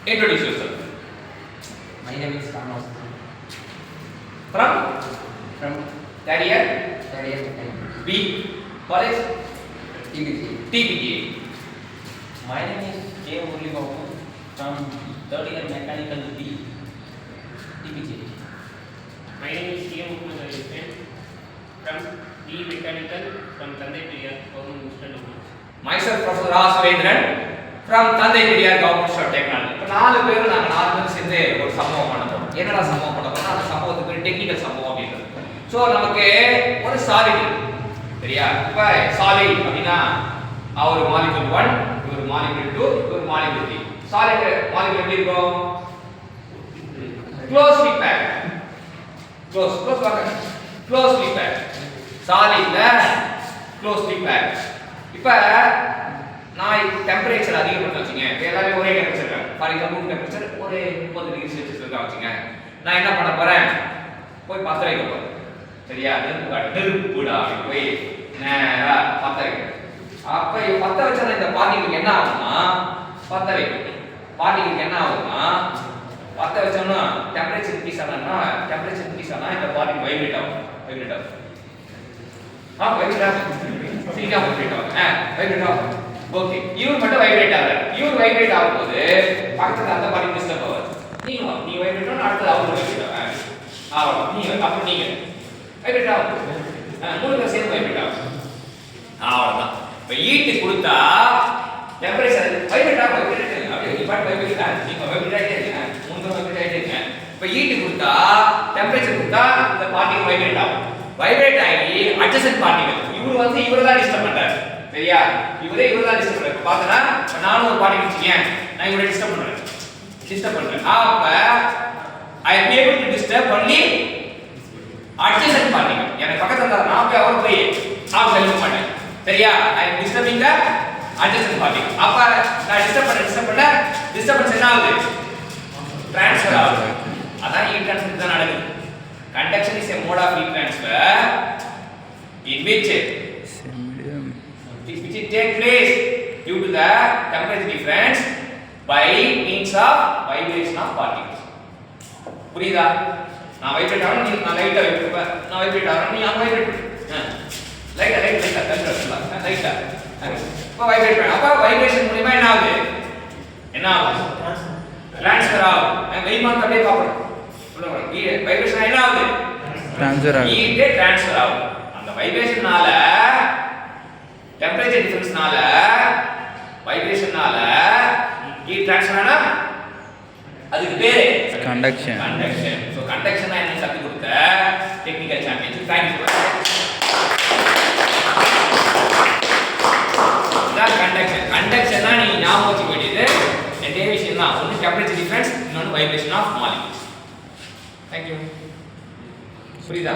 Introduce yourself. My name is Thomas. From From third year third year B college TBC. TPGA. My name is K. Murli Babu from third year mechanical B TPJ. My name is C.M. Mukul from B Mechanical from Thandai Periyar Government Institute of Technology. Myself Professor R. Surendran from Thandai Periyar Government Institute of Technology. இப்போ நாலு பேர் சேர்ந்து ஒரு சம்பவம் பண்ண போறோம். என்னடா சம்பவம் பண்ண போறோம்? அந்த சம்பவத்துக்கு பேர் டெக்னிக்கல் சம்பவம் அப்படின்றது. ஸோ நமக்கு ஒரு சாலிட் சரியா? இப்போ சாலிட் அப்படின்னா ஒரு மாலிகுல் 1, ஒரு மாலிகுல் 2, ஒரு மாலிகுல் 3. சாலிட் மாலிகுல் எப்படி இருக்கும்? Closely pack. க்ளோஸ் வாங்க. Closely pack. சாலிட்ல க்ளோஸ்லி பேக். இப்போ நான் டெம்பரேச்சர் அதிகப்படுத்த வச்சுங்க. எல்லாமே ஒரே டெம்பரேச்சர் தான். ஃபார் எக்ஸாம்பிள் டெம்பரேச்சர் ஒரு 30 டிகிரி செல்சியஸ் இருக்கா வச்சுங்க. நான் என்ன பண்ண போறேன்? போய் பற்ற வைக்க போறேன். சரியா? நெருப்புடா போய் நேரா பற்ற வைக்கிறேன். அப்ப பற்ற வச்சா இந்த பார்ட்டிகளுக்கு என்ன ஆகும்னா பற்ற வைக்கும். பார்ட்டிகளுக்கு என்ன ஆகும்னா பற்ற வச்சோம்னா டெம்பரேச்சர் இன்க்ரீஸ் ஆனா இந்த பார்ட்டிகள் வைப்ரேட் ஆகும். வைப்ரேட் ஆகும். வைப்ரேட் ஆகும். சீக்கிரம் வைப்ரேட் ஆகும். வைப்ரேட் ஆகும். ஓகே. இவர் மட்டும் வைப்ரேட் ஆகல. இவர் வைப்ரேட் ஆகும்போது பக்கத்துல அந்த பார்ட்டி டிஸ்டர்ப் ஆகும். நீ வைப்ரேட் ஆனா அடுத்து அவர் வைப்ரேட் ஆகும். அப்புறம் நீங்க வைப்ரேட் ஆகும். மூணு பேர் சேர்ந்து வைப்ரேட் ஆகும். அவ்வளவுதான். இப்ப ஈட்டு கொடுத்தா டெம்பரேச்சர் வைப்ரேட் ஆகும். அப்படியே டிபார்ட் வைப்ரேட் ஆகும். நீங்க வைப்ரேட் ஆகிட்டே இருக்கீங்க. மூணு பேர் வைப்ரேட் ஆகிட்டே இருக்கீங்க. இப்ப ஈட்டு கொடுத்தா டெம்பரேச்சர் கொடுத்தா இந்த பார்ட்டிகள் வைப்ரேட் ஆகும். வைப்ரேட் ஆகி அட்ஜசன்ட் பார்ட்டிகள் இவர் தான் டிஸ்டர்ப் பண்றாரு. சரியா? இவர் தான் டிஸ்டர்ப் பண்றாரு. பார்த்தனா நானும் ஒரு பார்ட்டிகள் வச்சுங்க. நான் இவரை டிஸ்டர்ப் பண்றேன். அப்ப I am able to disturb only adjacent particle. எனக்கு பக்கத்துல இருந்தா நான் போய் அவர் போய் ஹெல்ப் பண்ணேன். சரியா? I am disturbing the adjacent particle. அப்ப நான் டிஸ்டர்ப் பண்ண டிஸ்டர்பன்ஸ் என்ன ஆகுது? ட்ரான்ஸ்ஃபர் ஆகுது. அதான் ஹீட் ட்ரான்ஸ்ஃபர் தான் நடக்குது. Conduction is a mode of heat transfer in which take place due to the temperature difference by means of vibration of particles. புரியுதா? நான் வைப்ரேட் ஆகணும், நீ நான் லைட்டா வைப்பேன். நான் வைப்ரேட் ஆகணும், நீ அங்க வைப்ரேட் பண்ணு. லைட்டா கண்ட்ரோல் லைட்டா. அப்ப வைப்ரேட் பண்ணு. அப்ப வைப்ரேஷன் மூலமா என்ன ஆகுது? ட்ரான்ஸ்ஃபர் ஆகும். நான் வெயிமான் அப்படியே பாப்போம். சொல்லுங்க. வைப்ரேஷன் என்ன ஆகுது? ட்ரான்ஸ்ஃபர் ஆகும். ஹீட் ட்ரான்ஸ்ஃபர் ஆகும். அந்த வைப்ரேஷனால டெம்பரேச்சர் டிஃபரன்ஸ்னால வைப்ரேஷனால ஹீட் ட்ரான்ஸ்ஃபர் ஆனா அதுக்கு பேரு கண்டக்ஷன். சோ கண்டக்ஷன் என்ன கத்து கொடுத்த technical championship. Thank you. Conduction தான் நீங்க ஞாபகம் வச்சுக்க வேண்டியது ரெண்டே விஷயம் தான். ஒன்னு டெம்பரேச்சர் டிஃபரன்ஸ், இன்னொன்னு vibration of molecules. Thank you. புரியுதா?